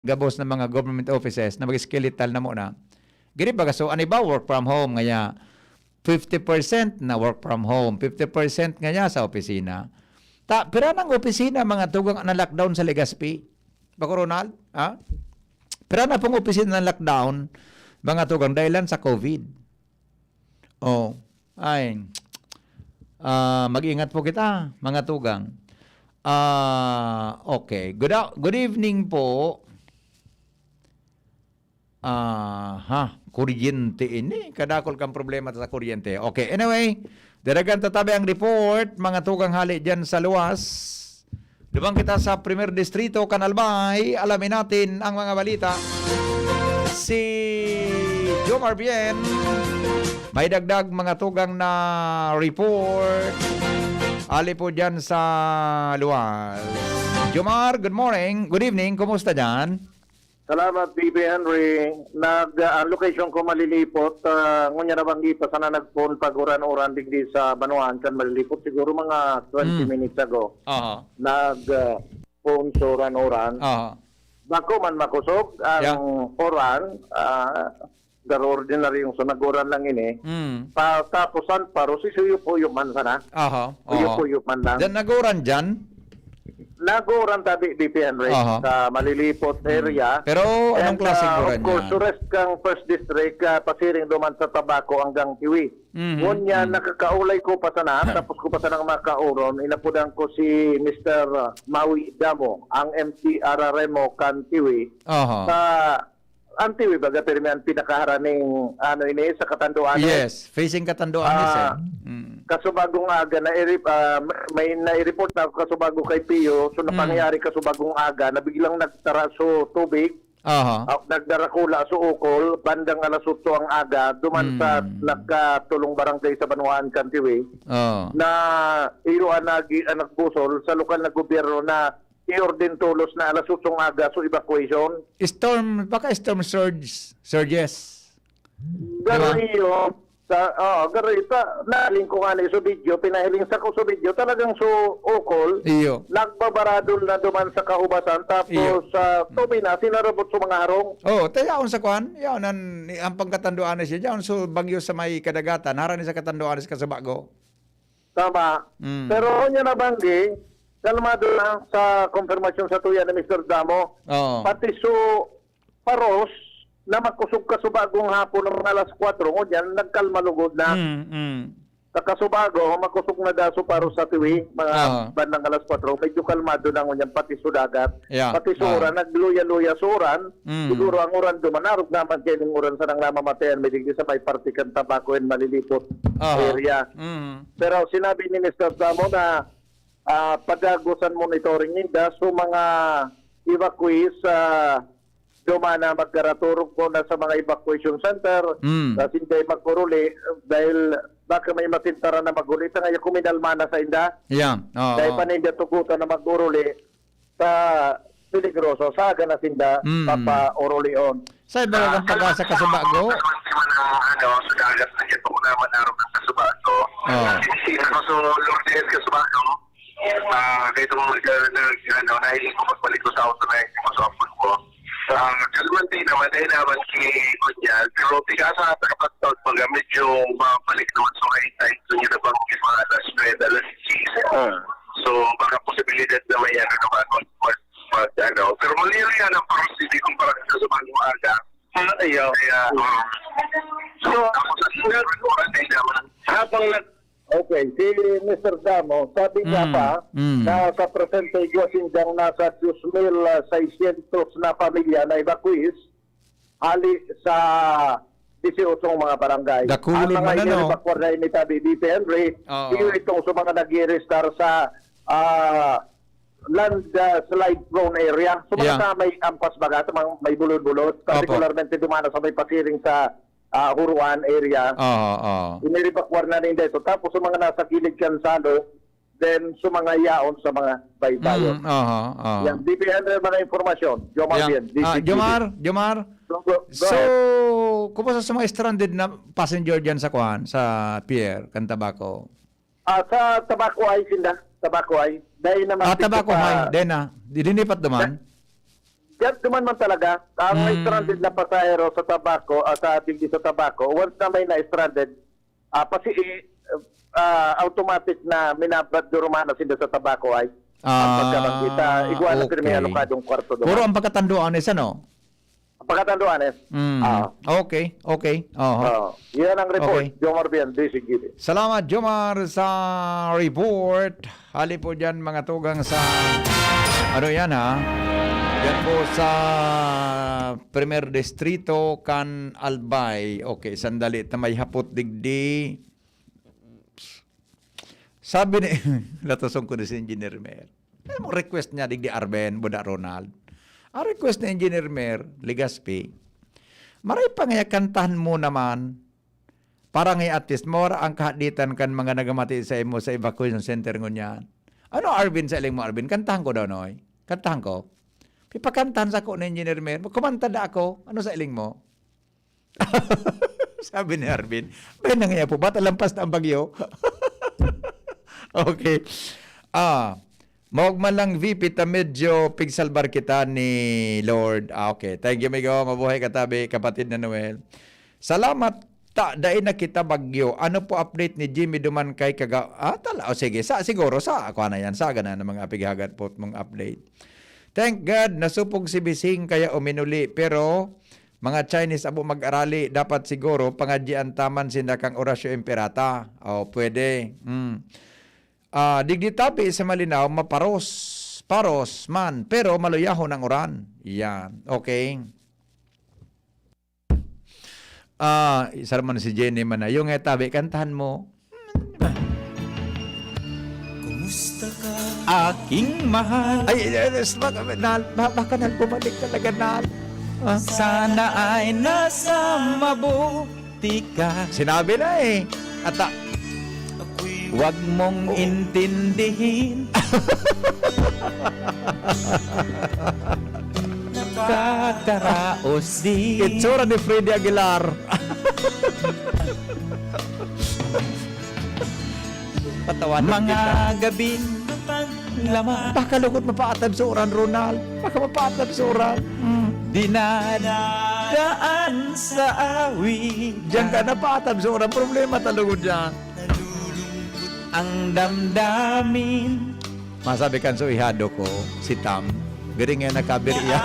gabos ng mga government offices na mag-skeletal na muna. Gini ba so ani ba work from home ngaya 50% na work from home, 50% ngaya sa opisina. Pero nang opisina mga tugang na lockdown sa Legazpi. Bako Ronald, ha? Pero na pong opisina na lockdown mga tugang dahilan sa COVID. Oh, ay mag-ingat po kita mga tugang. Okay. Good evening po. Kuryente ini. Kadakol kang problema sa kuryente. Okay, anyway, daragan tatabi ang report, mga tugang hali dyan sa luwas. Dumang kita sa Primer Distrito, Canalbay. Alamin natin ang mga balita. Si Jomar Bien, may dagdag mga tugang na report. Ali po dyan sa luwas. Jomar, good morning. Good evening. Kumusta dyan? Salamat, BB Henry. Ang location ko malilipot. Ngunya na bang dito, sana nag-phone pag uran-uran digdi sa Banuan. Kan malilipot siguro mga 20 minutes ago. Nag-phone sa uran-uran. Bako man makusog ang oran. Gar ordinary yung sunag-uran lang ini. Tapusan paro si suyo-puyo man sana. Suyo-puyo man lang. Diyan nag-uran dyan? Naguran tabi BP Henry sa malilipot area. Pero anong klaseng uran niya? Of course, surest kang first district, pasiring duman sa Tabako hanggang Tiwi. Ngunya, nakakaulay ko pa sana, tapos ko pa sana makauron, inapudan ko si Mr. Maui Damo, ang MTR Remo kan Tiwi. Ang Tiwi, baga pirmihan pinakaharaning ini sa Katanduanes. Yes, facing Katanduanes kasubagong aga na may na-report na kasubago kay Pio, so napangyari kasubagong aga na biglang nagtara so tubig, nagdarakula so ukol, bandang alas 8 ang aga, duman sa nagkatulong barangay sa Banuan Kantiwi, na iyoan anak busol sa lokal na gobyerno na i-ordin tulos na alas 8 ang aga so evacuation. Baka storm surges. Garo iyo, garo ita, naling ko nga so video, pinahiling sa ko so video, talagang so ukol, nagbabaradol na duman sa kaubasan, tapos sa tubi na, sinarabot sa mga harong. Tayaon sa kwan, yaon ang pagkatanduanes siya, yaon so bagyo sa may kadagatan, harani sa katanduanes ka sa bago. Tama. Pero niya nabanggi, kalmado na sa konfirmasyon sa tuya ni Mr. Damo, pati so paros, na magkusog ka subagong hapon ng alas 4, ngunyan, nagkalmalugod na. Kakasubago, magkusog na daso paro sa tiwi, mga bandang alas 4, medyo kalmado na ngunyan, pati sudagat. Pati suran, nagluya-luya suran, siguro ang uran dumanarog naman kayo ng uran sa nang namamatayan, may digdi sa may partikan Tabako and malilipot area. Pero sinabi ni Mr. Damo na padagusan monitoring nila, so mga evacuees dumana magkaraturog po na sa mga evacuation center kasi hindi magkuruli dahil baka may matintara na maguli ita nga kuminalma na sa inda dahil paninda tukutan na magkuruli sa peligroso sa aga na sinda papa urulion sa iba lang pag-asa ka sa bago sa dagat na ito naman araw ng kasubago so Lourdes kasubago kahit mo nahiling ko magbalik ko sa auto na yung masapon ko kalmantay naman dahil naman si Kunyal, pero bigla sa nakapagtawag pag medyo mabalik naman so kahit tayo ito nyo na bang mga alas 9, alas 6. So baka posibilidad na may naman pero maliro yan ang parang kung parang sa umaga. So ako sa sinagawa naman habang okay, si Mr. Damo, sabi niya pa na sa presente Guasindang nasa 2,600 na pamilya na evacuees hali sa 18 mga barangay. Dakulon ang mga i-evacuate na initabi BP Henry, itong sa mga nag-i-restar sa landslide prone area. So mga may ampas baga, may bulod-bulod, particularmente dumana sa may pasiring sa Huruan area. Iniribakwar na rin dito. Tapos sa mga nasa kilid Kansado, then sa mga yaon sa mga baybayon. Yan, DPN mga informasyon. Jomar bien. Jomar. So, kumusta sa mga stranded na passenger dyan sa Kuan, sa Pier, Cantabaco? Sa Tabako ay sinda. Tabako ay. Dahil naman Tabako ay. Dahil na. Dinipat naman? Yan naman man talaga, ang stranded na pasahero sa tabako, sa digdi sa tabako, once na may na-stranded, automatic na minabad durumana sila sa tabako ay pagkabagkita, igual na okay. may alokadong kwarto doon. Puro ang pagkatanduan is ano? Pagkatanduan eh. Okay. Yan ang report. Okay. Jomar Bian, DCGD. Salamat, Jomar, sa report. Hali po dyan, mga tugang sa... Ano yan, ha? Yan po sa Primer Distrito, Can Albay. Okay, sandali. May hapot digdi. Sabi ni... Latasong ko na si Engineer Mer. Ano request niya, digdi Arben, Buda Ronald. Ang request ni Engineer Mer, Legaspi, maray pa nga kantahan mo naman, para nga at least, mawara ang kahaditan kan mga nagamati sa imo sa evacuation center ngunyan. Ano, Arvin, sa iling mo, Arvin? Kantahan ko daw, Noy. Kantahan ko. Pipakantahan sa ko ni Engineer Mer. Kumanta da ako. Ano sa iling mo? Sabi ni Arvin, ba na nga po, ba't lampas na ang bagyo? Okay. Mawag man lang VP ta medyo pigsalbar kita ni Lord. Okay. Thank you, Migo. Mabuhay katabi, kapatid na Noel. Salamat dain na kita bagyo. Ano po update ni Jimmy Duman kay sige. Siguro ako na yan. Sa gana ng mga apighagat po mong update. Thank God, nasupog si Bising kaya uminuli. Pero mga Chinese abo mag-arali, dapat siguro pangadyan taman sinda kang Orasyo Imperata. Pwede. Digditabi sa malinaw, paros man, pero maluyahon ang uran. Yan. Okay. Isa naman si Jenny man na. Yung tabi, kantahan mo. Kumusta ka, aking mahal? Baka bumalik talaga, Nal. Sana ay nasa mabuti ka. Sinabi na eh. Huwag mong intindihin. Nakakaraos din. Itsura ni Freddy Aguilar. Patawan Mga gabing paglama, baka lukot mapaatab sa oran, Ronald. Baka mapaatab sa oran. dinadaan sa awit. Diyan ka napaatab sa oran. Problema talugod dyan. Ang damdamin, Masabi kan so ihado ko, si Tam. Galing nga nakabiriya.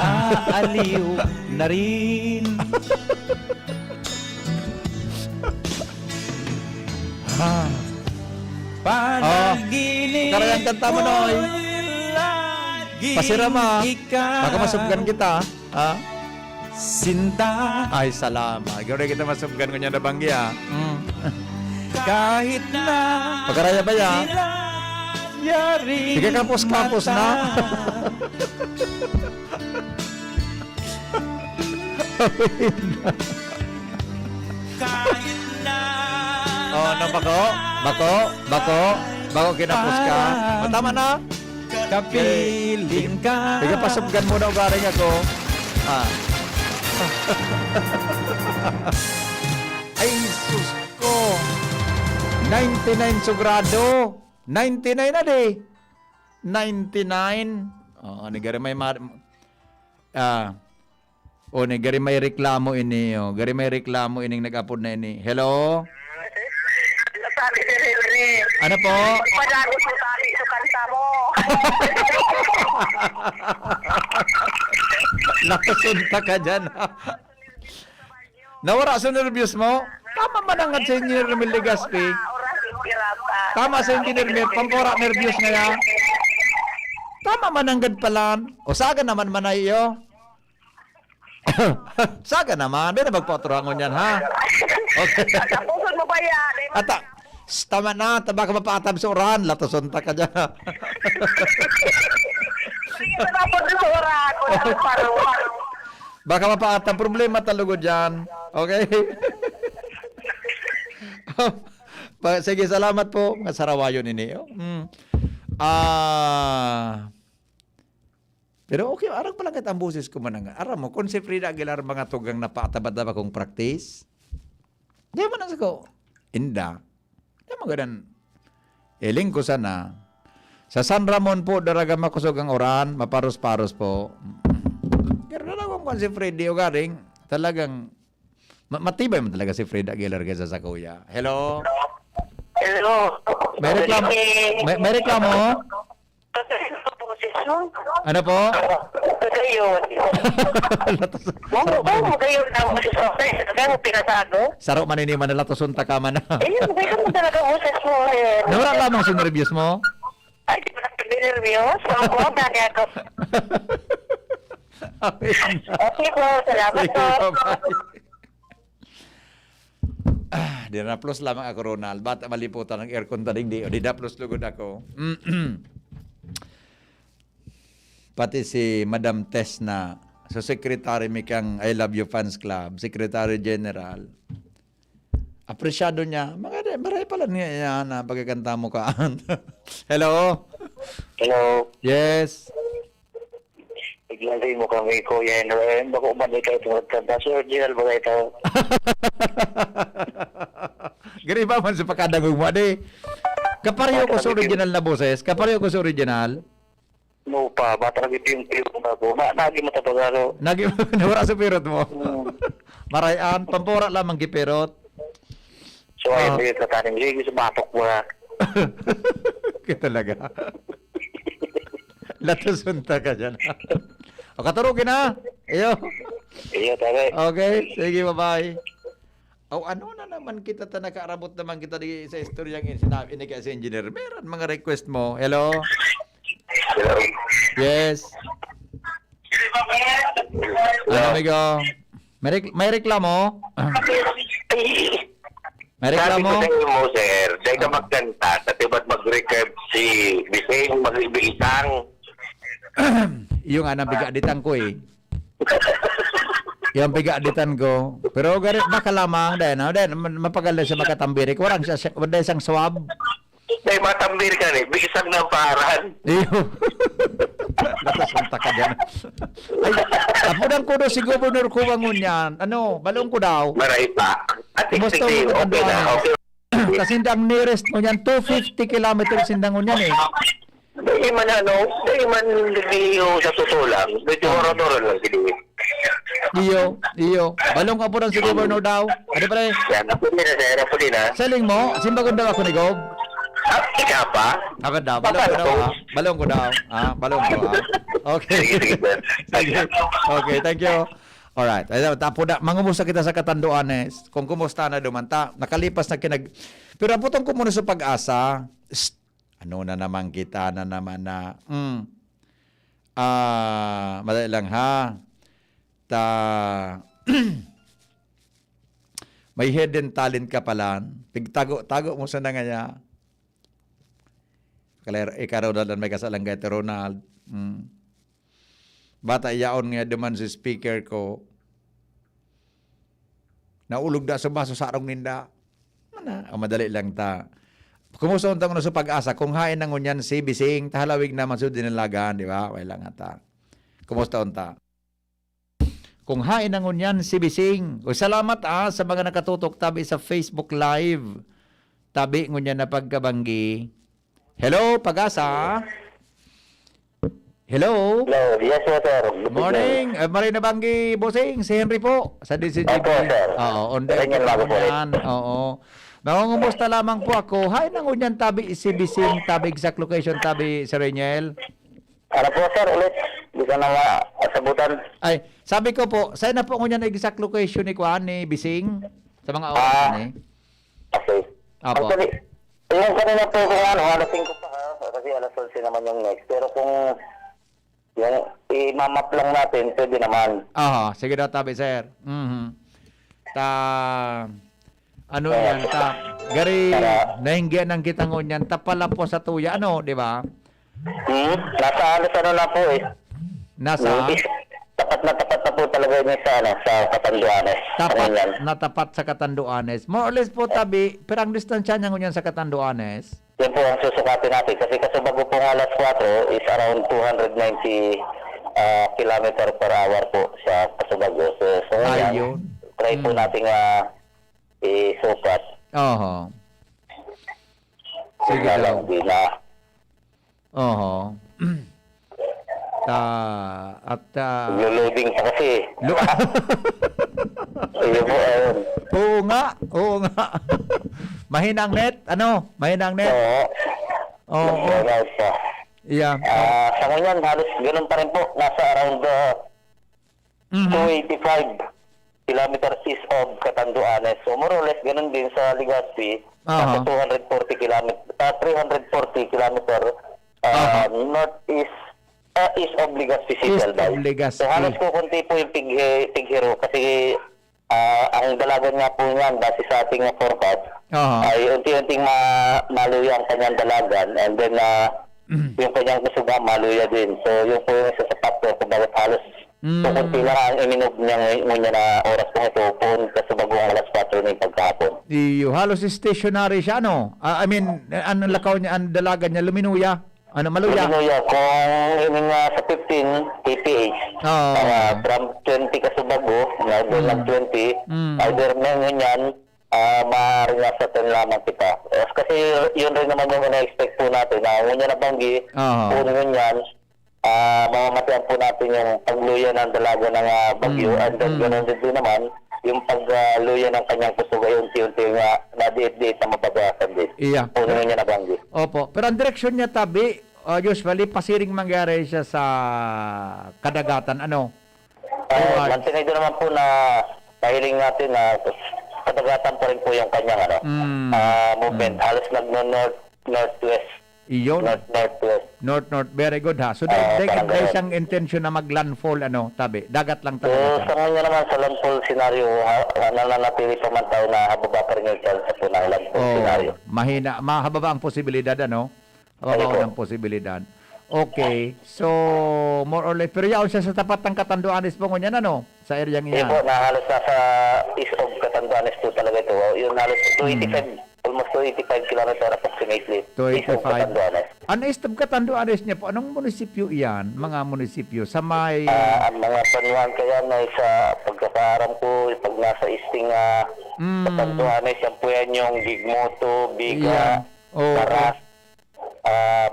aaliw na rin. Panaginip Karayang kanta mo, Noy. laging Pasirama. ikaw. Baka masubgan kita. Ha? Sinta, Ay, salamat. Gawin kita masubgan ko niya na banggi, ha? kahit na Pagkaraya ba ya? yari Sige, kapos-kapos na. kahit na Bako, kinapos ka. Tama na. kapiling ka. Sige, pasubgan mo na ugaring ako. Ay, sus ko. 99 sugrado. 99 na di. 99. Nagari may nagari may reklamo ini. Gari may reklamo ining nag-upload na ini. Hello? Sabi ni Riri, Ano po? panagot mo tali sa kanta mo. Nakasunta ka dyan. Nawara sa nervyos mo? Tama man ang sa Engineer Mel Legaspi. Oras pirata. Tama sa Engineer Mel. Pampora nervyos na yan. Tama man ang gadpalan. O saga naman manayo. Saga naman. May na magpaturangon yan, ha? Okay. Tapuson mo ba yan? Tama na. Baka mapatab sa oran. Latosunta ka dyan. Sige na tapos sa oras. Wala parang. Baka mapaatang problema talugod dyan. Okay? Sige, salamat po. Mga sarawayo ni Neo. Pero okay, arang palang ang busis ko man nga. Aram mo, kung si Frida Aguilar mga tugang napaatabad-aba kong practice, di mo na ko. Inda. Di mo ganan. Iling ko sana. Sa San Ramon po, daraga makusog ang oran, maparos-paros po. kung si Freddy o garing, talagang, matibay mo talaga si Fred Aguilar kaysa sa kuya. Hello? Hello. May reklamo? May reklamo? Ano po? Gayon. Gayon na mo si Sophie. Kaya mo pinasado? Saro maniniman na latosunta ka man. Ayun, gayon mo talaga uses mo. Nawala lamang sa nervyos mo? Ay, di ba nagpinirvyos? Ako, dati ako. Okay po, salamat Sige, po. bye-bye. Di na plus lamang ako, Ronald. Ba't maliputan ng aircon taning di? O di na plus lugod ako. Pati si Madam Tess na so secretary mi kang I Love You Fans Club, Secretary General. Apresyado niya. Maray pala niya na pagkakanta mo ka. Hello? Hello. Yes. Iglazay mo kami, Kuya Henry. Bako man ikaw tungkol kanta. Sir, original ba ito? Gani ba man sa pagkadagog mo, ade? Kapareho ko sa original na boses. Kapareho ko sa original. No pa, bata nag ipiyong-piyong ako. Nagi mo tapagaro. Nawara sa pirot mo. Marayan, pampura lamang gipirot. So, ayun, may kataning ligi sa batok mo na. Kaya talaga. Latusunta ka dyan. O, katurugin na. Iyo. Iyo, tabi. Okay, sige, bye-bye. O, ano na naman kita ta nakaarabot naman kita di sa istoryang sinabi ni kasi engineer. Meron mga request mo. Hello? Hello. Yes. Ano, amigo? May reklamo? May reklamo? Sabi ko sa inyo mo, sir, dahil ka magkanta, at ba't mag-record si Bising, mag-ibisang. Yung anang bigaditan ko eh. Yung bigaditan ko. Pero garit baka lamang dahil mapagal siya makatambirik. Warang siya, wala siyang swab. Dahil matambir ka rin, bisang ng paran. Iyo. Natasunta ka dyan. Ay, tapodang ko doon si Governor Kuwangon yan. Ano, balong ko daw. Maray pa. At Kumusta sige, mo okay na, okay. Kasi ang nearest mo yan, 250 kilometers sindangon yan eh. Dahil man dahil man liyo sa tutulang, medyo oradoro lang sila. Iyo. Balong ka po doon si Governor daw. Ano pa rin? Yan, ako din na, sir, ako din na. Saling mo, simbagon daw ako ni Gov. Ika pa? Ako daw, balong ko daw ha. Balong ko daw. Balong ko ha. Okay. Sige, Sige. Okay, thank you. Alright. Tapo na, mangumusta kita sa Katanduanes. Kung kumusta na dumanta, nakalipas na Pero putong ko muna sa pag-asa. Ano na naman kita na naman na, madali lang ha. May hidden talent ka pala. Tago mo sa nanganya. Ikaw daw may kasalanggay ti Ronald. Bata iyaon nga duman si speaker ko. Naulog da sa baso sa arong ninda. Madali lang ta. Kumusta untang no sa pag-asa kung hain ng unyan si Bising tahalawig naman sa dinalagan, di ba? Wala nga ta. Kumusta unta? Kung hain ng unyan si Bising. O salamat sa mga nakatutok tabi sa Facebook Live. Tabi ngunyan na pagkabanggi. Hello, Pag-asa. Hello. Hello, yes, sir. Good morning. Maray na banggi, bossing. Si Henry po. Sa DCGB. Opo, sir. Oo, on the yan. Oo. Mangungumusta lamang po ako. Hay nang unyan tabi si Bising, tabi exact location, tabi si Reniel. Ano po, sir, ulit? Hindi ka na sabutan. Ay, sabi ko po, saan na po unyan exact location ni Kuan ni Bising? Sa mga oras ni? Okay. Apo. Actually, yung kanina po kung alasing ko pa kasi alas 11 naman yung next. Pero kung yung i-map lang natin, pwede naman. Sige daw tabi, sir. Ano yan, gari, nahinggian ng kitang unyan, tapala po sa tuya, di ba? Nasa na po eh. Nasa? Tapat na po talaga yun sa Katanduanes. Tapat sa Katanduanes. More or less po tabi, pero ang distansya niya ngunyan sa Katanduanes? Yan po ang susukatin natin. Kasi bago po alas 4 is around 290 kilometer per hour po sa Kasubago. So ngayon, try po natin isukat. Sige daw. Loading pa kasi. Ayun po, ayun. Oo nga. Mahinang net, ano? Mahinang net. Oo. Nag-out pa. Yeah. Sa ngayon, halos ganun pa rin po. Nasa around 285 kilometers east of Catanduanes. So more or less ganun din sa Legazpi. Nasa 340 kilometer northeast east of Legazpi City. East of Legazpi. So halos po konti po yung Tighiro kasi ang dalagan nga po niyan base sa ating forecast ay unti-unting maluya ang kanyang dalagan, and then yung kanyang kusuga maluya din. So yung po yung isa sa factor kung bakit halos kunti lang ang iminog niya na oras po ito kung kasabagong alas 4 na yung pagkahapon. Halos stationary siya, ano? I mean, ang lakaw niya, ang dalagan niya, luminuya. Ano, maluya? Luminuya. Kung yun sa 15 kph, from 20 kasubago, doon lang 20, either ngayon yan, maaaring nasa 10 lamang kita. Kasi yun rin naman yung na-expect po natin, na ngunyan na banggi, kung ngunyan, mamamatian po natin yung pagluya ng dalaga ng bagyo, and then ganoon din naman yung pagluya ng kanyang kusuga, yung unti-unti nga na-update na mababayasan din. Iya. Kung ngunyan na banggi. Opo. Pero ang direksyon niya, tabi, usually, pasiring mangyari siya sa kadagatan, ano? Mantinay doon naman po na pahiling natin na kadagatan pa rin po yung kanyang movement. Halos nag-northwest. Iyon. Northwest. North. Very good, ha? So, dahil siyang intention na mag-landfall, ano, tabi? Dagat lang So, talaga. sa ngayon naman sa landfall scenario, nananatili pa man tayo na hababa pa rin yung chance po ng landfall scenario. Mahababa ang posibilidad, ano? Hababa ang posibilidad. Okay. So, more or less, pero yaon siya sa tapat ng Catanduanes po ngunyan, ano? Sa area niya. Hindi po, na halos nasa east of Catanduanes po talaga ito. Yun halos 285, almost 285 kilometer approximately. East of 285. Catanduanes. Ano east of Catanduanes niya po? Anong munisipyo iyan? Mga munisipyo? Sa may... Ang mga panuan kaya na sa pagkakaaram ko, pag nasa easting Catanduanes, yan po yan yung Bigmoto, Biga, Baras,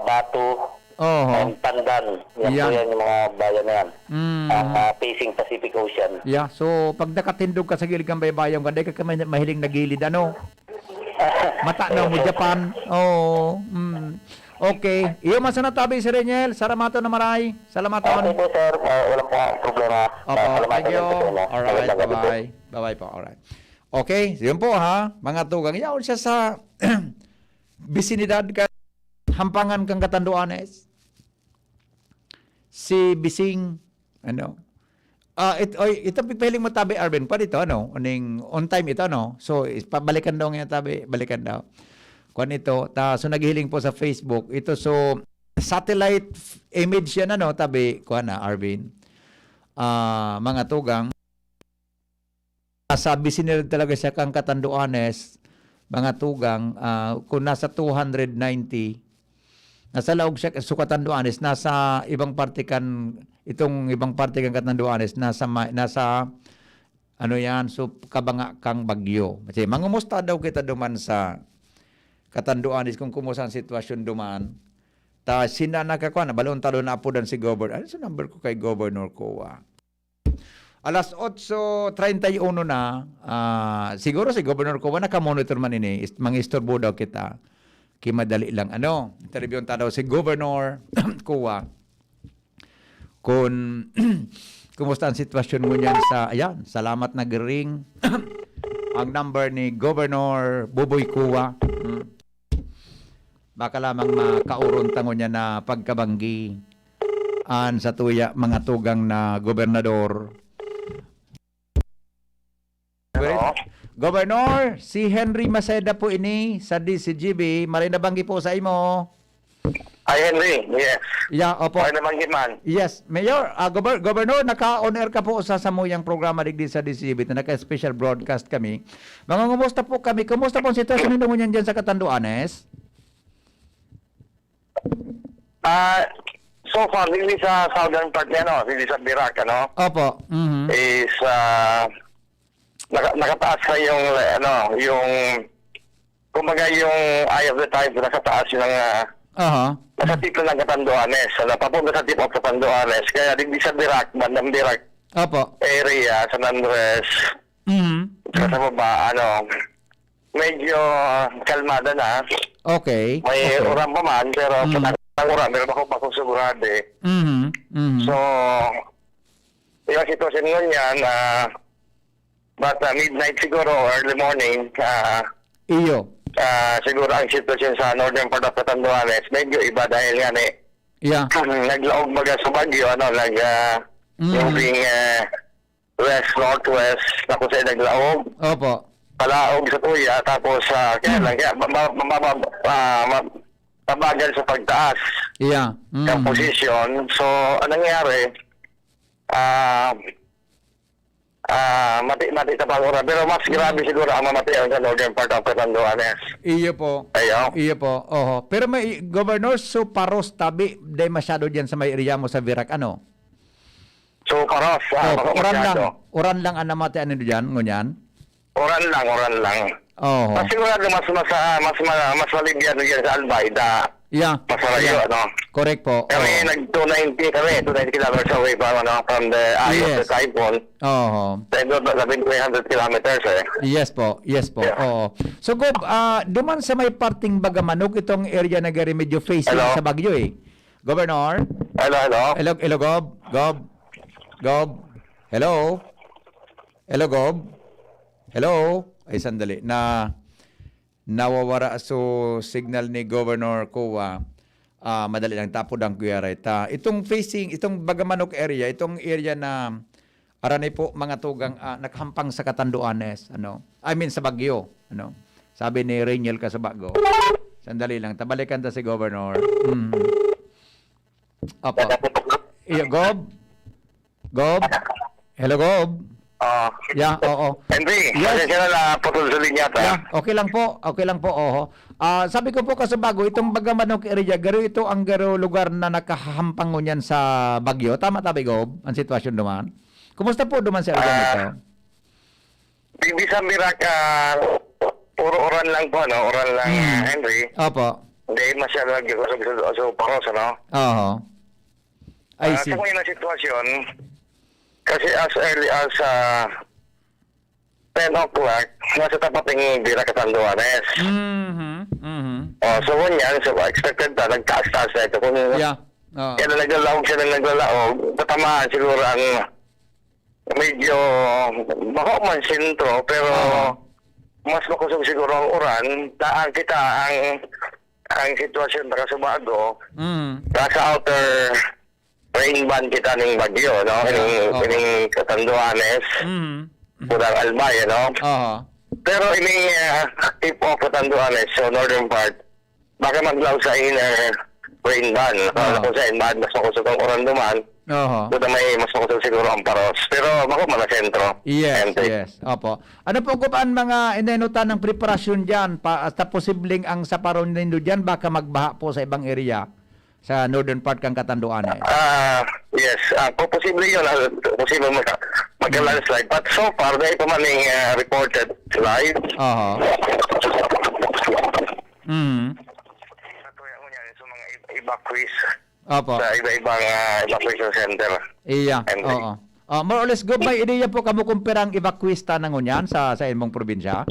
Batu, and Pandan. Yan po yan yung mga bayan na yan. Facing Pacific Ocean. Yeah, so pag nakatindog ka sa gilid ng baybayon, hindi ka mahiling na gilid, ano? Mata na mo Japan. Okay. Iyo man sa natabi si Reniel. Saramato na maray. Salamaton. Okay po, sir. Walang po problema. Opo, thank you. Alright, bye-bye. Bye-bye po, alright. Okay, yun po ha. Mga tugang. Yaon siya sa bisinidad ka. Hampangan kang Catanduanes. Si Bising, ano? Ito pipiling mo tabi, Arvin, pa dito, ano? On time ito, ano? So, balikan daw ngayon tabi, balikan daw. Kuan ito, so naghihiling po sa Facebook. Ito, so, satellite image yan, ano, tabi, kuan na, Arvin. Mga tugang. Sa vicinity talaga siya kang Catanduanes, mga tugang, kung nasa 290, nasa laog siya, so Catanduanes, nasa ibang parte kan, itong ibang parte kan Catanduanes, nasa ano yan, so kabanga kang bagyo. Kasi mangumusta daw kita duman sa Catanduanes kung kumusta ang sitwasyon duman. Ta sina nakakuan, balon talo na po dan si Governor. Ano sa number ko kay Governor Kowa? Alas 8:31 na, siguro si Governor Kowa naka-monitor man ini, mangistorbo daw kita. Kimadali lang, ano, interviewin ta daw si Governor Kowa kung kumusta ang sitwasyon mo niyan sa, ayan, salamat na giring ang number ni Governor Buboy Kowa. Baka lamang makauron tango niya na pagkabanggi sa tuya mga tugang na gobernador. Governor, si Henry Maceda po ini sa DCGB. Marinabanggi po sa imo. Ay, Henry, yes. Yeah, opo. Marinabanggi man. Yes, Mayor, Governor, naka-on air ka po sa samuyang programa digdi sa DCGB na naka-special broadcast kami. Mga kumusta po kami? Kumusta po ang sitwasyon ninyo niyan dyan sa Catanduanes? So far, hindi sa southern part niya, no? Hindi sa Birac, ano? Opo. Is, nakataas na yung kumbaga yung eye of the tide, nasa taas yung Aha. Sa tipo ng Catanduanes. Papunta sa tip of Catanduanes. Kaya di sa Dirac, bandang Dirac Opo. area, San Andres, sa baba, medyo kalmada na. Okay. May Okay. uran pa man, pero ang uran, meron ako sigurado eh. So, yung sitwasyon nun yan, but midnight siguro, early morning, Iyo. siguro ang sitwasyon sa northern part of Catanduanes, medyo iba dahil nga Yeah. naglaog baga sa Baguio, moving west, northwest, tapos ay naglaog, Opo. palaog sa Tuya, tapos kaya lang, kaya mabagal sa pagtaas Yeah. ng position. So, anong nangyari, mati sa pangura. Pero mas grabe siguro ang mamatian sa northern part of Catanduanes. Iyo po. Ayo. Iyo po. Oho. Pero may Governor, so paros tabi, day masyado dyan sa may area mo sa Virac, ano? So, paros. Oran lang ang namatian nito dyan, ngunyan? Oran lang. Oho. Mas sigurado mas maligyan dyan sa Albay, Yeah. mas malayo, Correct po. Kami nag-290 kilometers away from the eye of the typhoon. Oho. Tayo doon, 300 kilometers eh. Yes po. Yeah. Oo. So Gob, duman sa may parting Bagamanok itong area na gari medyo facing Hello? sa Baguio eh. Governor? Hello. Hello Gob. Gob. Hello. Hello Gob. Hello. Ay sandali nawawara so signal ni Governor Kowa. Madali lang tapod ang kuyaray. Itong Bagamanok area, itong area na aranay po mga tugang nakahampang sa Catanduanes, sa Baguio, Sabi ni Rainiel Casabago. Sandali lang, tabalikan ta si Governor. Opo. Iyo, Gob. Hello, Gob. Yeah, oo. Henry, Yes. kasi sila na putol sa linya ta. Yeah, okay lang po. Oho. Sabi ko po Casabago, itong Bagamanok area, ito ang lugar na nakahampang niyan sa Baguio. Tama tabi, Gob, ang sitwasyon duman. Kumusta po duman sa area nito? Hindi sa Mirac, puro oran lang po, Oran lang, Henry. Opo. Hindi masyado nag-usap sa paros, Oho. I see. Sa ngayon na sitwasyon, kasi as early as 10 o'clock, nasa tapating Dirac Catanduanes. So yan, so expected nagtaas-taas na ito. Yeah. Kaya naglalawag, tatamaan siguro ang medyo baka man sentro, pero mas makusog siguro ang uran. Taan kita ang sitwasyon na Subago, nasa outer rain band kita ng Baguio, Ining Catanduanes, Pudang Albay, Pero ining tip of Catanduanes, so northern part, baka maglaw sa inner rain band. Kung sa inband, mas makusog ang uran duman. Doon may mas makusog siguro ang paros. Pero bako man sentro. Yes. Opo. Ano po kupaan mga inenutan ng preparasyon dyan sa posibleng ang saparon nindo dyan baka magbaha po sa ibang area sa northern part kang Catanduanes? Yes. Posible yun. Posible mag-landslide. But so far, dahil pa maning reported slide. Natuya ko niyan sa mga evacuees. Opo. Sa iba-ibang evacuation center. Iya. Oo. More or less, Gob, may ideya po kamo kung perang evacuista na ngunyan sa imong probinsya?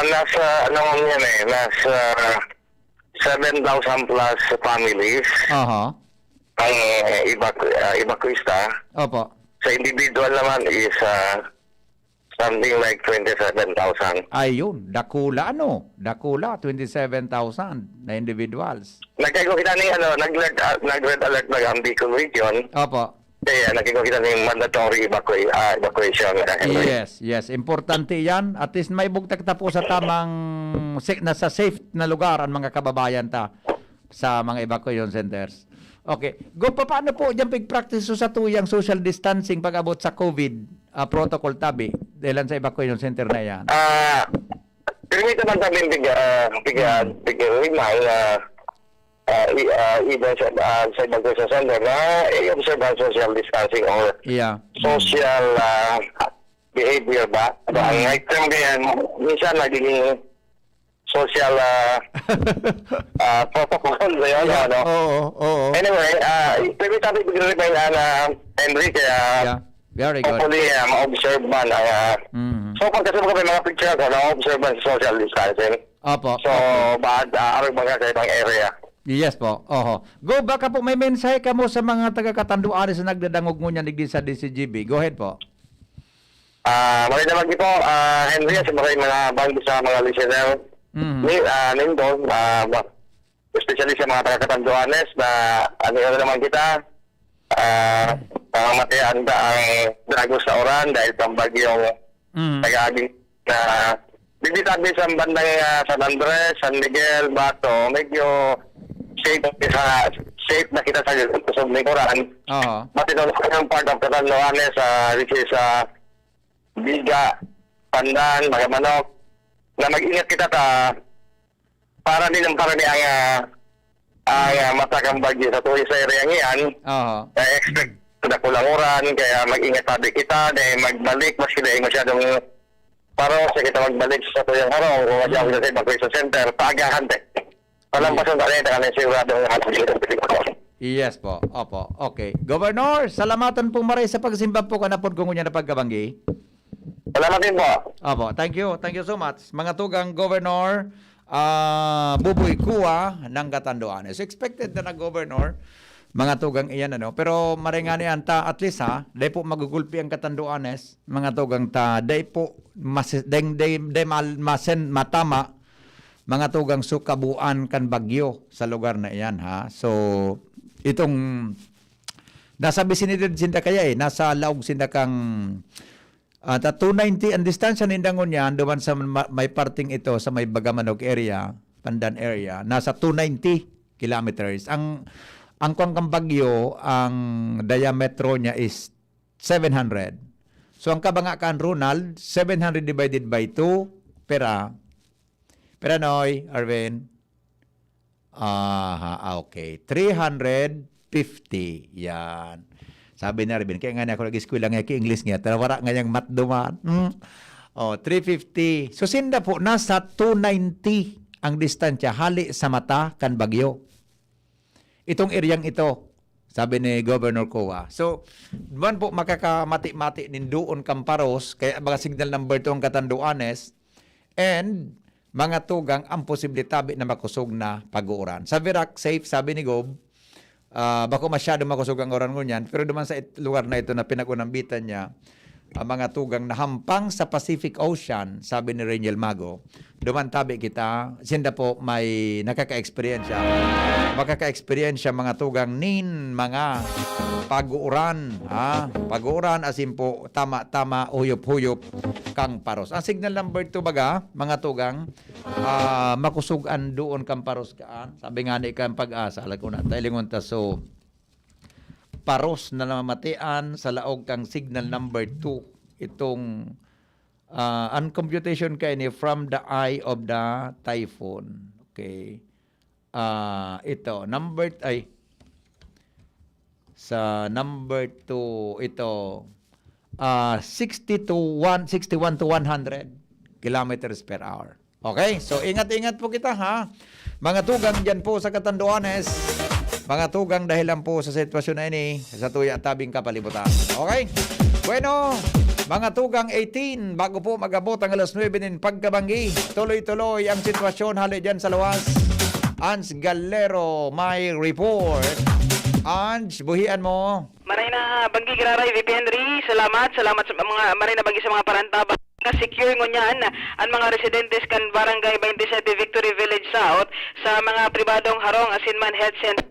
Nasa 7,000 plus families ang evacuista. Opo. Sa individual naman is something like 27,000. Ayun, dakula 27,000 na individuals. Nagkago kita ni nag-red alert na ang Bicol region. Opo. Kaya nagkago kita ni mandatory evacuation. Yes. Importante 'yan. At least may bugtak ta po sa tamang nasa safe na lugar ang mga kababayan ta sa mga evacuation centers. Okay. Paano po diyan pig-practice sa tuyang social distancing pag-abot sa COVID protocol tabi dahil sa evacuation center na 'yan? Permito man tabi bigyan even sa evacuation center na i-observe ang social distancing or social behavior ba? Ang item ganyan, minsan nagiging social protocol na yun, ano? Oo. Anyway, pwede tayo bigyan na Henry, kaya Yeah. Very good. hopefully ma-observe man. So, pagkasama ko may mga picture ako, na-observe man sa social distancing. Opo. So, bakit araw mga sa ibang area? Yes po. Oho. Go, baka po may mensahe ka mo sa mga taga-Katanduan sa nagdadangog mo niya digdi sa DCGB. Go ahead po. Maraming naman po, Henry, at mga banggi sa mga listener. Nindon, especially sa mga taga-Katanduanes na ano naman kita, mamatean ba ang dragos sa oran dahil pang bagyong nag-aging na bibitabi sa bandang San Andres, San Miguel, Bato, medyo safe na kita sa kusog ng Quran. Matino na yung part of Katanduanes, which is Biga, Pandan, mga manok, na mag-ingat kita para din ang parang ang matakang bagyo sa tuwi sa area ngayon. Kaya expect na kulanguran, kaya mag-ingat tabi kita, dahil magbalik, mas kita masyadong paro sa kita magbalik sa tuyang harong, kung masyadong sa evacuation center, paagahan din. Palampasan pa rin, na siguradong Yes po. Opo. Okay. Governor, salamatan po maray sa pagsimba po kanapod kung niya na pagkabanggi. Salamat din po. Opo. Thank you. Thank you so much. Mga tugang Governor Buboy Kua ng Catanduanes. Expected na Governor. Mga tugang iyan ano. Pero maringani anta at least dahil po magugulpi ang Catanduanes. Mga tugang dahil po matama mga tugang sukabuan kan bagyo sa lugar na iyan So itong nasa vicinity sinda kaya nasa laog sinda kang 290 ang distansya nindangon niyan duman sa may parting ito sa may Bagamanog area, Pandan area, nasa 290 kilometers. Ang kang bagyo, ang diametro niya is 700. So ang kabangakan Ronald, 700 divided by 2 pera Noy, Arvin. Okay. 350. Yan. Sabi na Arvin, kaya nga ako nag-eskwela nga English nga, tarawara nga yung mat duman. 350. So sinda po, nasa 290 ang distansya hali sa mata kan bagyo. Itong eryang ito, sabi ni Governor Kua. So, duman po makakamati-mati nindoon Kamparos, kaya mga signal number 2 ang Catanduanes, and mga tugang ang posibilitabi na makusog na pag-uuran. Sa Verac, safe, sabi ni Gob, bako masyado makusog ang oran ngunyan, pero duman sa lugar na ito na pinag-unambitan niya, mga tugang nahampang sa Pacific Ocean, sabi ni Reniel Mago, duman tabi kita, sinda po may makaka-experience mga tugang mga pag-uuran, pag-uuran asin po tama-tama uyop-huyop kang paros. Ang signal number 2 baga, mga tugang, makusugan doon kang paros kaan. Sabi nga ni kang pag-asa, alag ko na, tailingon ta so, paros na namamatian sa laog kang signal number 2. Itong ang computation kay ni from the eye of the typhoon. Okay. Ito, sa number 2, ito, 61 to 100 kilometers per hour. Okay? So, ingat-ingat po kita, Mga tugang dyan po sa Catanduanes. Mga tugang dahil lang po sa sitwasyon na ini, sa tuya at tabing kapalibutan. Okay? Bueno, mga tugang 18, bago po mag-abot ang alas 9 ng pagkabanggi, tuloy-tuloy ang sitwasyon hali dyan sa luwas. Ans Galero, may report. Ans, buhian mo. Maray na banggi giraray, VP Henry. Salamat sa mga maray na banggi sa mga parantaba. Na-secure ngunyan ang mga residentes kan Barangay 27 Victory Village South sa mga pribadong harong asinman health center.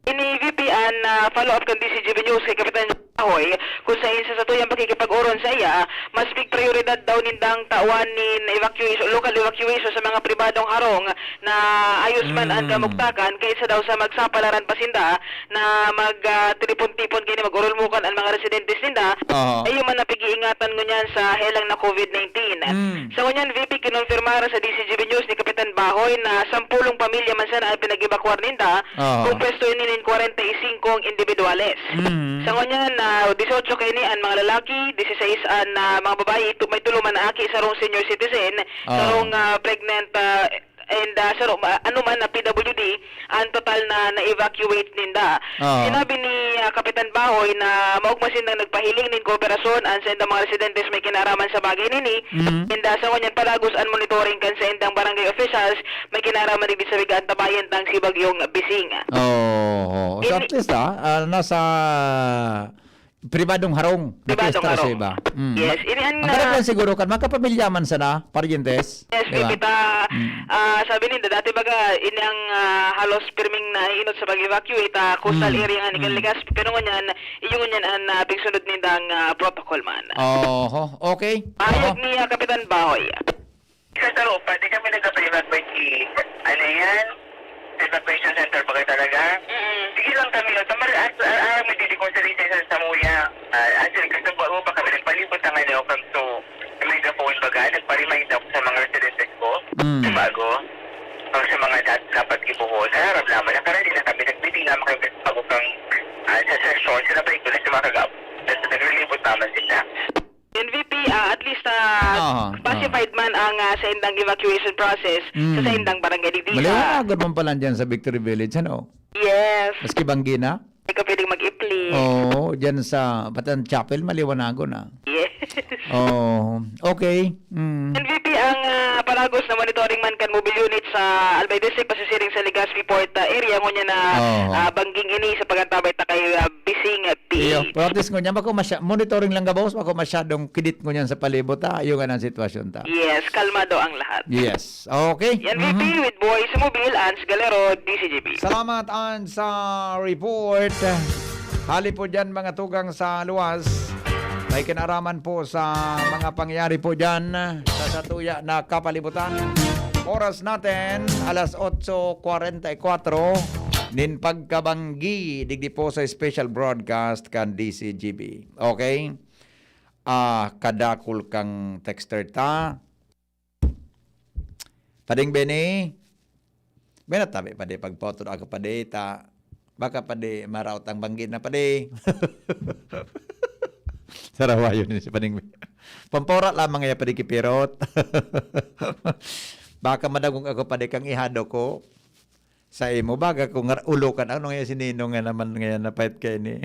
Ini VP an follow-up kan DCGB News kay Kapitan Ahoy kung sa isa sa tuyang pakikipag-uron sa iya, mas big prioridad daw nindang tawan nin evacuation, local evacuation sa mga pribadong harong na ayos man ang kamugtakan kaysa daw sa magsapalaran pasinda na mag-tipon-tipon kini mag-urulmukan ang mga residentes ninda ayo man napig-iingatan ngunyan sa helang na COVID-19. Sa ngunyan VP kinonfirmara sa DCGB News ni Kapitan Bahoy na 10 pamilya man sana ay pinag-evacuar ninda kung pwesto ni 45 individuales. Sa ngunyan 18 kay ni ang mga lalaki, 16 ang mga babae, may tuluman na aki sa rong senior citizen, sa rong pregnant kasaro ano man na PWD ang total na evacuate ninda. Sinabi ni Kapitan Bahoy na maugmasin na nagpahiling nin kooperasyon ang sa indang mga residentes may kinaraman sa bagay nini. Inda sa kanyan palagos ang monitoring kan sa indang barangay officials may kinaraman din sa bigaan tabayan tang si Bagyong Bising. So at least nasa pribadong harong. Pribadong Nakistra harong. sa iba. Yes. Ang Ang siguro kan makapamilya man sana, parientes. yes, Diba? kita sabi ninda dati baga ini ang halos pirming na inot sa pag-evacuate coastal area nga ni Ligas pero ngunyan iyong ngunyan ang tingsunod nindang protocol man. Okay. Ayag ni Kapitan Bahoy. Sa taro, pati kami nagka-evacuate ano yan? Evacuation center ba kayo talaga? Sige lang kami. May didikonsolitation sa Muya. Actually, gusto pa kami nagpalibot ang ano from to megaphone baga. Nagpa-remind ako sa mga residentes ko. Bago. Sa mga dapat ibuhon. Harap naman. Nakarali na kami. Nagbiting naman kami bago kang sa session. Sila pa ito na sa mga kagap. Naglilibot naman sila. NVP, at least pacified man ang sa indang evacuation process sa indang barangay Digdisa. Maliwanag man pala dyan sa Victory Village, ano? Yes. Maski Banggina? Hindi ka pwedeng mag-ipli. Dyan sa Batan Chapel, maliwanago na. Yes. Okay. NVP, ang palagos na monitoring man kan mobile unit sa Albay District pasisiring sa Legazpi Port area ngunya na bangging ini sa pagantabay ta kay Bising Iyo, PH. pero at least ngunya, monitoring lang ka, boss. Mako masyadong kidit ngunya sa palibot, Yung nga ng sitwasyon, Yes, kalmado ang lahat. Yes. Okay. NVP with Boys Mobile, Ans Galero, DCGB. Salamat an sa report. Hali po dyan mga tugang sa luwas. May kinaraman po sa mga pangyayari po dyan sa Satuya na kapalibutan. Oras natin, alas 8:44. Nin pagkabanggi, digdi po sa special broadcast kan DCGB. Okay? Kadakul kang texter ta. Pading Beni. Benatabi pade pagpoto ako pade ta. Baka pade maraot ang banggi na pade. Sarawayo ni si Pading Beni. Pampora lamang ya pade kipirot. Baka madagong ako pade kang ihado ko. Sa imo baga kung ulo kan ano nga sinino nga naman ngayon na pait kay ni.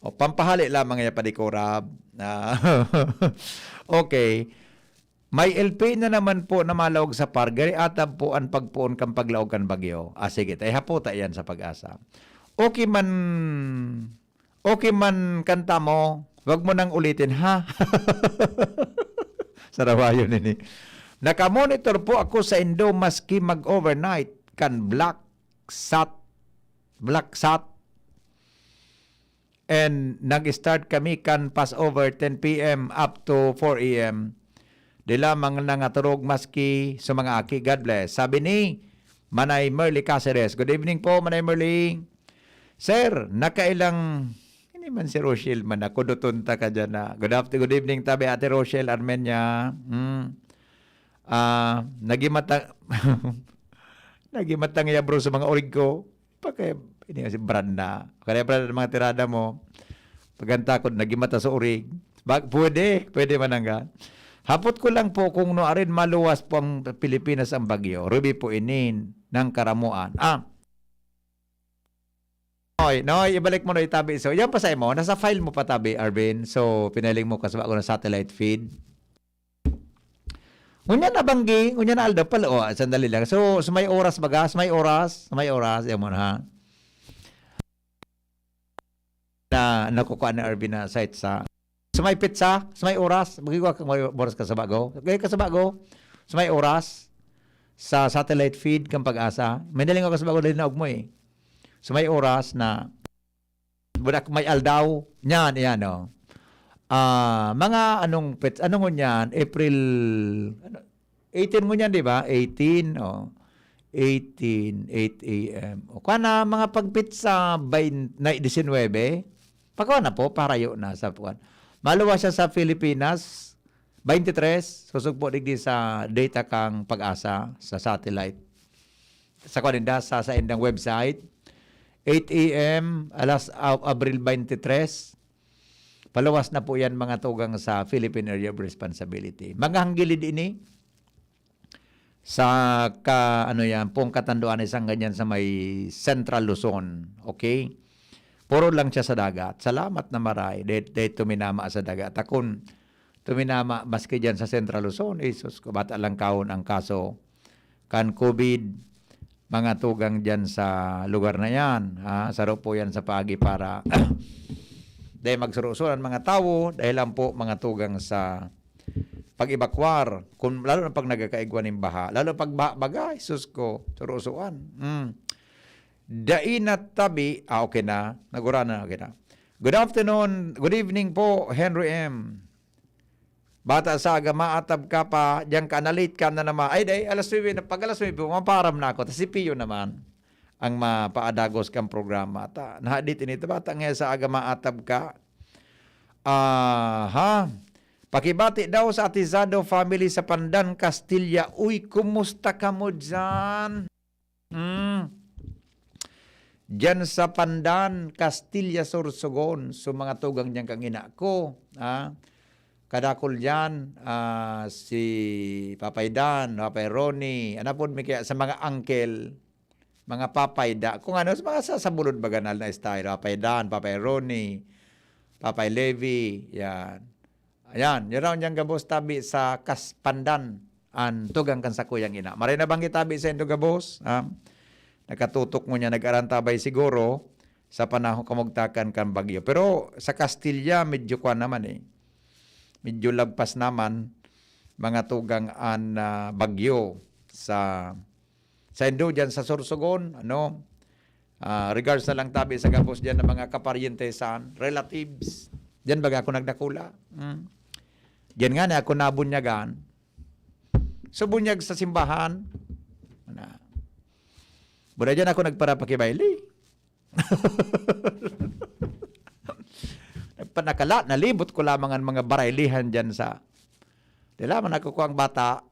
O pampahali lamang ya pade korab. Okay. May LP na naman po na malawag sa Pargari at po ang pagpuon kang paglaog kan bagyo. Sige, tayo haputa yan sa Pag-asa. Okay man kanta mo, wag mo nang ulitin, ha? Sarawayo nini. Nakamonitor po ako sa Indo maski mag-overnight kan Black Sat. And nag-start kami kan pass over 10 p.m. up to 4 a.m. Di lamang nangaturog maski sa mga aki. God bless. Sabi ni Manay Merly Caceres. Good evening po, Manay Merly. Sir, nakailang... Hindi man si Rochelle man. Kudutunta ka dyan na. Good evening tabi, Ate Rochelle Armenia. Nagimatang iya bro sa mga orig ko. Pakaya, ini si Branda. Kaya Branda mga tirada mo. Pagantakot, nagimata sa orig. Pwede man nga. Hapot ko lang po kung noarin maluwas po ang Pilipinas ang bagyo. Ruby po inin ng karamuan. Noy, ibalik mo na itabi. So, yan pa sa mo. Nasa file mo pa tabi, Arvin. So, pinaling mo kasama ko ng satellite feed. Ngunya na banggi, ngunya na alda pala. Sandali lang. So, may oras baga? May oras. Yan mo na, ha? Na nakukuha ni Arvin na site sa... Sa may pizza, sa may oras, magigawa kang may oras ka sa bago. Kaya ka sa bago, sa may oras, sa satellite feed kang Pag-asa. May naling ako sa bago, dahil naog mo eh. Sa may oras na, budak may aldaw, yan, mga anong pizza, anong yan, April, 18 mo yan, di ba? 18, 18, 8 a.m. O kana, mga pagpizza by 19, pagkawa na po, parayo na sa puwan. Maluwas siya sa Pilipinas, 23, susugpo digdi sa data kang Pag-asa sa satellite. Sa kaninda, sa indang website, 8 a.m., alas Abril 23, paluwas na po yan mga tugang sa Philippine Area of Responsibility. Mga hanggilid ini, sa pong Katanduan isang ganyan sa may Central Luzon. Okay? Puro lang siya sa dagat. Salamat na maray. Dahil tuminama sa dagat. Akon, tuminama maski dyan sa Central Luzon. Isus ko, bata lang kaon ang kaso. Kan COVID, mga tugang dyan sa lugar na yan. Saro po yan sa pagi para dahil magsurusuran mga tao. Dahil lang po mga tugang sa pag-ibakwar, lalo na pag nagkakaigwan ng baha, lalo pag bagay, sus ko, surusuan. Dainat tabi, okay na, nagura na, okay na. Good afternoon, good evening po, Henry M. Bata sa aga, maatab ka pa, diyan ka, na-late ka na naman. Ay, alas 9, pag alas 9, maparam na ako. Tapos si Pio naman, ang mapaadagos kang programa. Nahaditin ito, bata nga sa aga, maatab ka. Pakibati daw sa Atizado family sa Pandan, Castilla. Uy, kumusta ka mo dyan? Dyan sa Pandan, Castilla, Sorsogon. So mga tugang dyan kang ina ko. Kadakol dyan, si Papay Dan, Papay Ronnie. Ano po, kaya sa mga uncle, mga Papay Da. Kung ano, sa mga sasabulod baganal na style. Papay Dan, Papay Ronnie, Papay Levi, yan. Ayan, yun raw niyang gabos tabi sa Kaspandan an tugang kan sa kuyang ina. Maray na bang kitabi sa endo gabos? Nakatutok mo niya, nag-arantabay siguro sa panahon kamugtakan kan bagyo. Pero sa Castilla, medyo kwa naman medyo lagpas naman mga tugang an bagyo sa endo dyan sa Sorsogon. Regards na lang tabi sa gabos dyan ng mga kaparyentesan, relatives. Diyan baga ako nagdakula. Diyan nga na ako nabunyagan. So bunyag sa simbahan. Bura dyan ako nagparapakibayli. Nagpanakala, nalibot ko lamang ang mga baraylihan dyan sa... Di laman ako ko ang bata.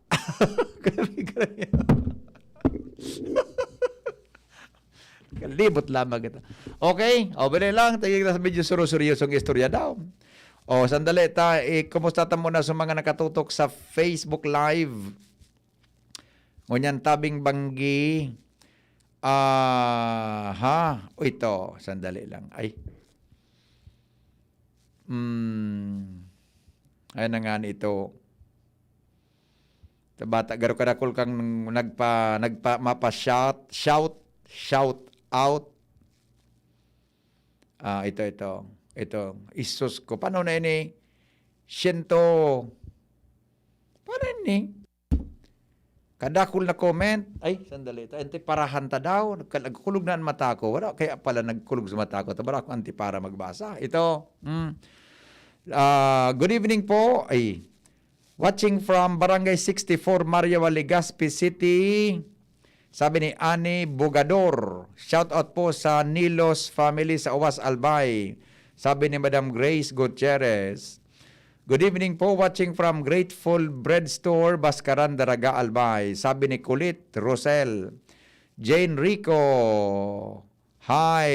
Kalibot lamang ito. Okay, bili lang. Tagig na sa medyo surusuryosong istorya daw. Sandali kumusta ta muna sa mga nakatutok sa Facebook Live. Ngunyan tabing banggi. Ito, sandali lang. Ay na nga ito. Bata, garo kadakol kang mapa-shout out. Ito, isus ko. Paano na ini? Paano ini? Kadakul na comment. Sandali. Ito, antiparahan ta daw. Nagkulog na ang mata ko. Wala, kaya pala nagkulog sa mata ko. Tabara ko antipara magbasa. Ito. Good evening po. Watching from Barangay 64, Maria Legazpi City. Sabi ni Ani Bugador. Shout out po sa Nilos family sa Uwas Albay. Sabi ni Madam Grace Gutierrez. Good evening po, watching from Grateful Bread Store, Baskaran, Daraga, Albay. Sabi ni Kulit Rosel. Jane Rico. Hi,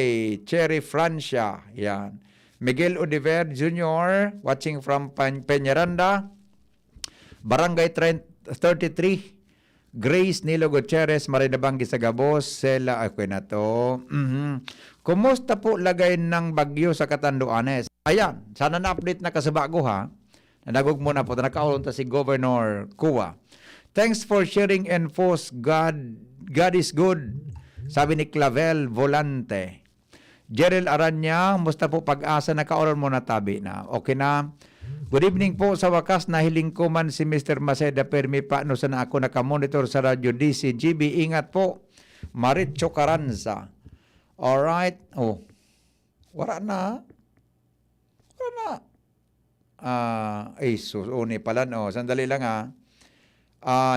Cherry Francia. Yan. Miguel Oliver Jr., watching from Peñaranda. Barangay 33. Grace Nilo Gutierrez, Marinabanggi sa Gabos, Sela, ako na to. Kumusta po lagay ng bagyo sa Catanduanes? Ayan, sana na-update na kasabago ha. Nanagog muna po, nakaulong ta si Governor Kuwa. Thanks for sharing infos. God is good. Sabi ni Clavel Volante. Jerel Aranya, musta po pag-asa, nakaulong mo na tabi na. Okay na. Good evening po. Sa wakas, nahiling ko man si Mr. Maceda Permi paano sana ako nakamonitor sa radyo DCGB. Ingat po. Maritcho Caranza. Alright. Wala na. Susuni pala. Sandali lang ha.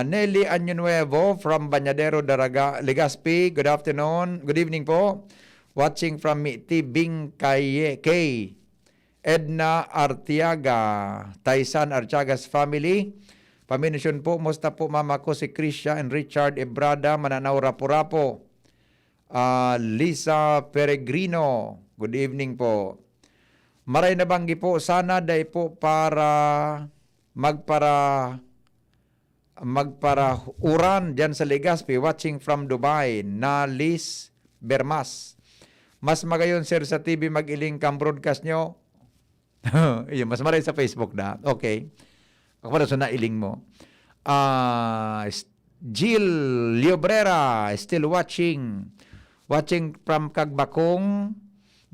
Nelly Año Nuevo from Bañadero, Daraga, Legazpi. Good afternoon. Good evening po. Watching from Tibing K. Edna Artiaga, Taisan Artiaga's family. Paminisyon po, musta po mama ko si Krisha and Richard Ebrada, Mananaw Rapo-Rapo. Lisa Peregrino, good evening po. Maray na banggi po, sana day po para magparauran dyan sa Legazpi, watching from Dubai, Nalis Bermas. Mas magayon, sir, sa TV mag-iling kang broadcast nyo. Yun, mas maray sa Facebook na. Okay. Ako na sa nailing mo. Jill Liobrera, still watching. Watching from Kagbakong,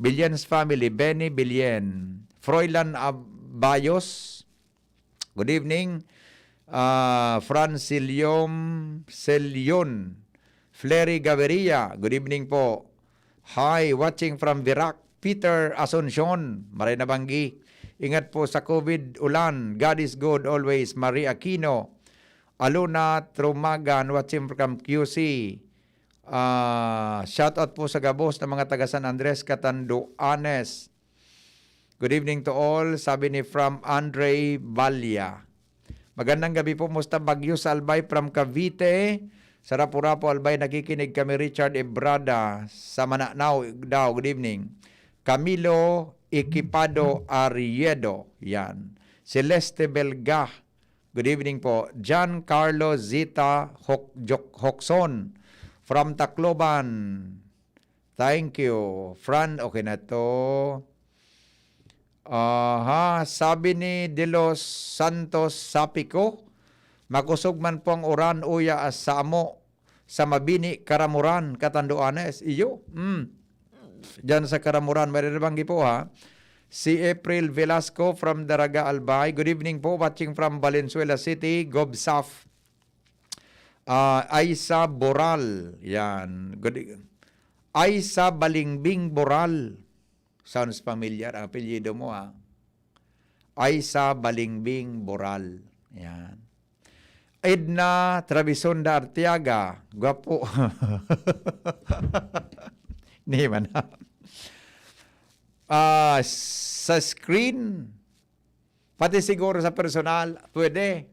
Billions family, Benny Bilyen. Froilan Abayos, good evening. Francilium Selyon, Flery Gaviria, good evening po. Hi, watching from Virac, Peter Asuncion, Maray Nabanggi. Ingat po sa COVID ulan. God is good always. Marie Aquino, Aluna Trumagan, watching from QC. Shout out po sa gabos ng mga taga San Andres, Catanduanes. Good evening to all. Sabi ni from Andre Valya. Magandang gabi po. Musta Bagyo sa Albay from Cavite. Sa Rapu-Rapu Albay, nakikinig kami. Richard Ebrada sa Mananao daw. Good evening. Camilo Equipado Ariedo. Yan. Celeste Belga. Good evening po. John Carlo Zita Hoxon from Tacloban. Thank you. Fran, okay na to. Sabi ni De Los Santos Sapico, makusog man po ang uran uya as sa amo sa Mabini, Karamuran, Catanduanes. Iyo. Diyan sa Karamuran, marirabanggi po ha. Si April Velasco from Daraga Albay. Good evening po, watching from Valenzuela City, Gobsaf. Aisa Boral. Yan. Aisa Balingbing Boral. Sounds familiar. Ang apelyido mo ha. Aisa Balingbing Boral. Yan. Edna Travisonda Arteaga. Gwapo. Hindi man ha. Sa screen, pati siguro sa personal, pwede.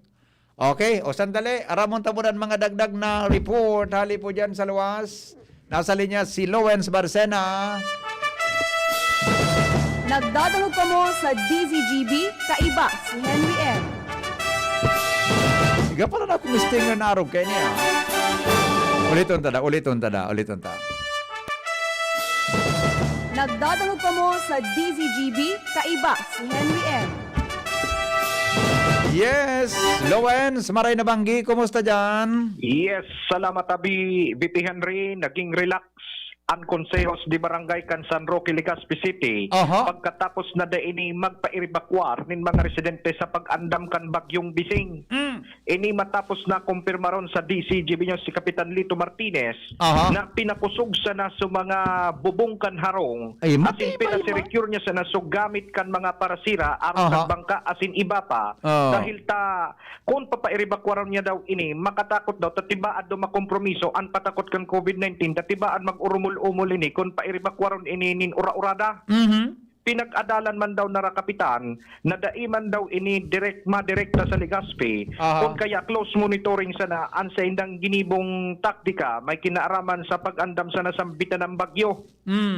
Okay, o sandali, aramon tabunan mga dagdag na report. Hali po dyan sa luwas. Nasa linya si Lowens Barcena. Nagdadalog pa mo sa DZGB, kaiba si Henry M. Iga pala na kumisting na narog kayo niya. Uliton tada. Nagdadalog pa mo sa DZGB, kaiba si Henry M. Yes, Lowens, Maray Nabanggi, kumusta dyan? Yes, salamat abi VP Henry, naging relax ang konsehos di Barangay San Roque, Legazpi City. Aha. Pagkatapos na daini magpa-evacuar nin mga residente sa pag-andam kan bagyong Bising. Ini matapos na kumpirma ron sa DCGB nyo si Kapitan Lito Martinez. Aha. Na pinapusog sa naso mga bubong kan harong. Ay, asin pinasecure niya sa naso gamit kan mga parasira aron Aha. kan bangka asin iba pa. Oh. Dahil kung papa-evacuaran niya daw ini, makatakot daw tatibaan daw makompromiso an patakot kan COVID-19 tatibaan mag-urumul-umul ini kung pa-evacuaran ini nin ura-urada. Pinag-adalan man daw na kapitan na daiman daw ini madirekta sa Legazpi. Aha. Kung kaya close monitoring sana ang sa indang ginibong taktika may kinaaraman sa pag-andam sa nasambitan ng bagyo.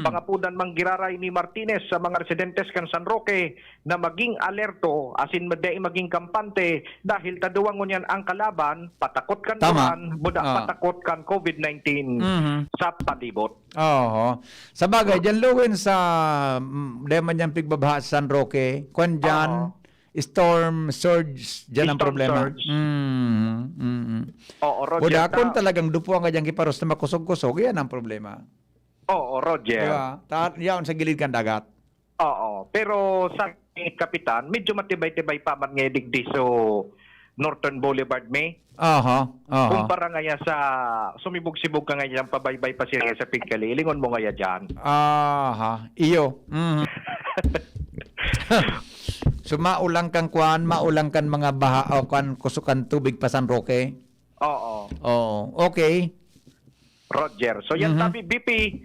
Pangapudan manggiraray ni Martinez sa mga residentes kan San Roque na maging alerto asin maging kampante dahil taduwangon yan ang kalaban patakot kan duman buda patakot kan COVID-19 sa palibot. Oo. Sa bagay, dyan luwin sa deman niyang pigbabaha sa San Roque, kwan dyan, storm surge, dyan ang Storm problema. surge. Oo, Roger. Buda, kung talagang dupuan ka dyan kiparos na makusog-kusog, yan ang problema. Oo, Roger. Diba? Yan sa gilid kang dagat. Oo, pero sa kapitan, medyo matibay-tibay pa man ngayon digdi so Northern Boulevard may. Aha. Kumpara nga sa sumibog-sibog ka nga yan, pabaybay pa siya sa Pigkali. Lingon mo nga yan dyan. Aha. Iyo. So maulang kang kwan, maulang kan mga baha o kan kusukan tubig pa San Roque. Oo. Oo. Okay. Roger. So yan sabi BP,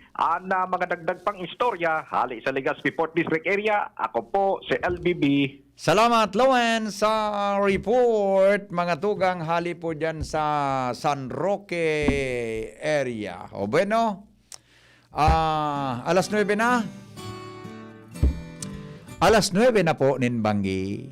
na mga dagdag pang istorya, hali sa Legazpi Port District area, ako po si LBB. Salamat, Lowen, sa report. Mga tugang hali po dyan sa San Roque area. O bueno, alas 9 na. Alas 9 na po, Ninbanggi.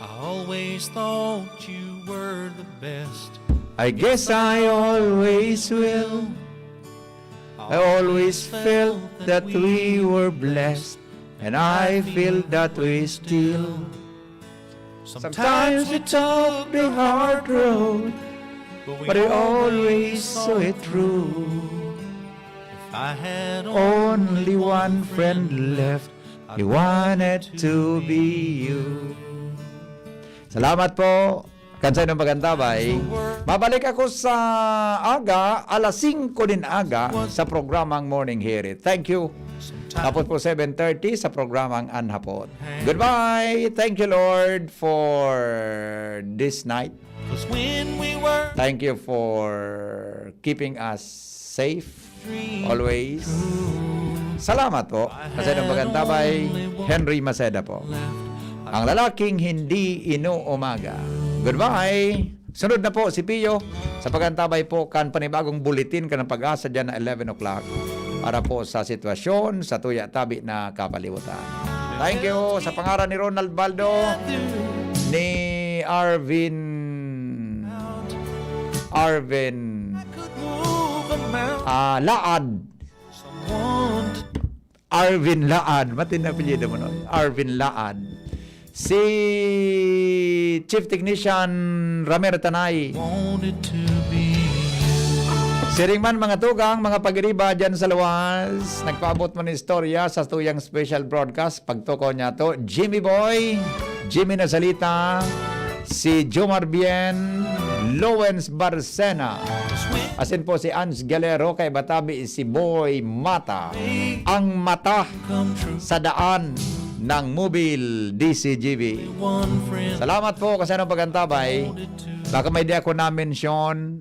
I always thought you were the best. I guess I always will. I always felt that we were blessed, and I feel that we still. Sometimes we took the hard road, but I always saw it through. If I had Only one friend left, he wanted to be you. Salamat po. Kansay ng Pagantabay. Babalik ako sa aga, alas 5 din aga sa programang Morning Hearing. Thank you. Tapos po 7:30 sa programang Anhapot. Goodbye. Thank you, Lord, for this night. 'cause when we were Thank you for keeping us safe always. Salamat po. Kasi ng Pagantabay, Henry Maceda po. Ang lalaking hindi inuumaga. Goodbye! Sunod na po si Pio sa Pagantabay po kan panibagong bulletin ka ng Pag-asa dyan na 11 o'clock para po sa sitwasyon sa tuya-tabi na kapalibutan. Thank you sa pangalan ni Ronald Baldo, ni Arvin move a mountain, Laad. someone to Arvin Laad. Matin na apelyido mo nun. Arvin Laad. Si Chief Technician Ramiro Tanay. wanted to be Siringman mga tugang, mga pag-iriba dyan sa luwas. Nagpaabot mo ng istorya sa tuyang special broadcast. Pagtuko niya to, Jimmy Boy, Jimmy Nazalita, si Jomar Bien, Lowens Barcena. Asin po si Ans Galero, kay Batabi si Boy Mata. Ang mata come true. sa daan ng Mobile DCGB. One friend Salamat po kasi anong Pagantabay. Baka may di ako na-mention.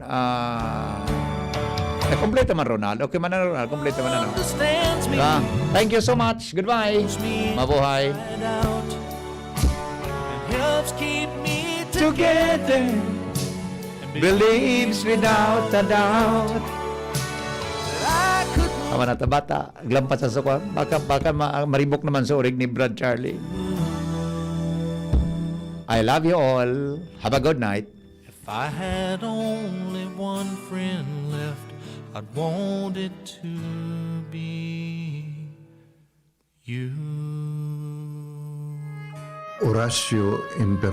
Kompleto man, Ronald. Okay man na, Ronald. Kompleto man na. understands me, Diba? Thank you so much. Goodbye. Mabuhay. right out, and helps keep me Together. Believes without a doubt. I could Tama na bata. Glampat sa sukwan. Baka maribok naman sa urig ni Brad Charlie. I love you all. Have a good night. If I had only one friend left, I'd want it to be you. Horacio Imperador.